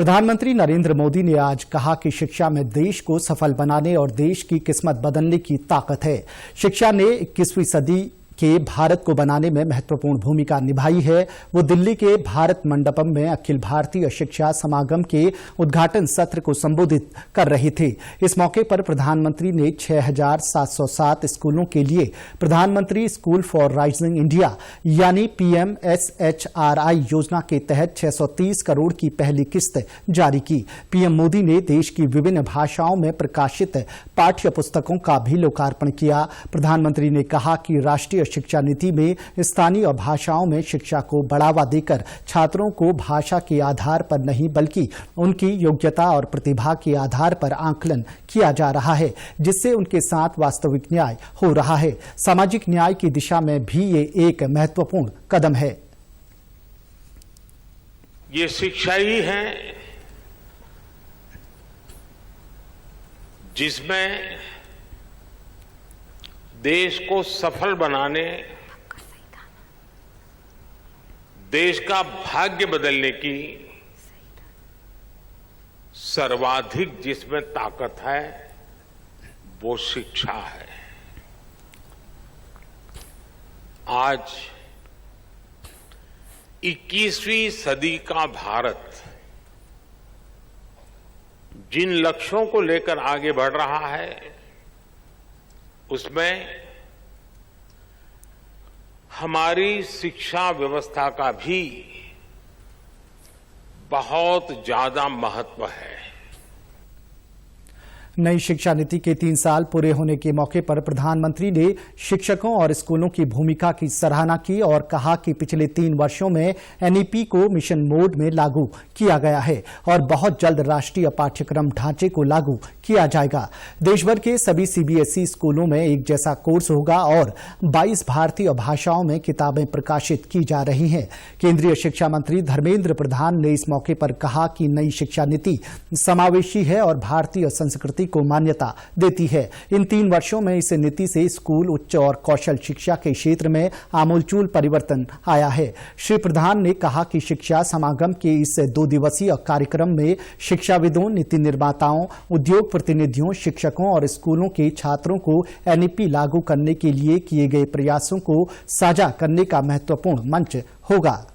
प्रधानमंत्री नरेंद्र मोदी ने आज कहा कि शिक्षा में देश को सफल बनाने और देश की किस्मत बदलने की ताकत है। शिक्षा ने 21वीं सदी के भारत को बनाने में महत्वपूर्ण भूमिका निभाई है। वो दिल्ली के भारत मंडपम में अखिल भारतीय शिक्षा समागम के उद्घाटन सत्र को संबोधित कर रहे थे। इस मौके पर प्रधानमंत्री ने 6,707 स्कूलों के लिए प्रधानमंत्री स्कूल फॉर राइजिंग इंडिया यानी PMSHRI योजना के तहत 630 करोड़ की पहली किस्त जारी की। पीएम मोदी ने देश की विभिन्न भाषाओं में प्रकाशित पाठ्य पुस्तकों का भी लोकार्पण किया। प्रधानमंत्री ने कहा कि राष्ट्रीय शिक्षा नीति में स्थानीय भाषाओं में शिक्षा को बढ़ावा देकर छात्रों को भाषा के आधार पर नहीं बल्कि उनकी योग्यता और प्रतिभा के आधार पर आकलन किया जा रहा है, जिससे उनके साथ वास्तविक न्याय हो रहा है। सामाजिक न्याय की दिशा में भी ये एक महत्वपूर्ण कदम है। ये शिक्षा ही है जिसमें देश को सफल बनाने, देश का भाग्य बदलने की सर्वाधिक जिसमें ताकत है वो शिक्षा है। आज 21वीं सदी का भारत जिन लक्ष्यों को लेकर आगे बढ़ रहा है उसमें हमारी शिक्षा व्यवस्था का भी बहुत ज्यादा महत्व है। नई शिक्षा नीति के 3 साल पूरे होने के मौके पर प्रधानमंत्री ने शिक्षकों और स्कूलों की भूमिका की सराहना की और कहा कि पिछले 3 वर्षों में NEP को मिशन मोड में लागू किया गया है और बहुत जल्द राष्ट्रीय पाठ्यक्रम ढांचे को लागू किया जाएगा। देश भर के सभी CBSE स्कूलों में एक जैसा कोर्स होगा और 22 भारतीय भाषाओं में किताबें प्रकाशित की जा रही हैं। केंद्रीय शिक्षा मंत्री धर्मेंद्र प्रधान ने इस मौके पर कहा कि नई शिक्षा नीति समावेशी है और भारतीय संस्कृति को मान्यता देती है। इन 3 वर्षों में इस नीति से स्कूल, उच्च और कौशल शिक्षा के क्षेत्र में आमूलचूल परिवर्तन आया है। श्री प्रधान ने कहा कि शिक्षा समागम के इस 2 दिवसीय कार्यक्रम में शिक्षाविदों, नीति निर्माताओं, उद्योग प्रतिनिधियों, शिक्षकों और स्कूलों के छात्रों को NEP लागू करने के लिए किए गए प्रयासों को साझा करने का महत्वपूर्ण मंच होगा।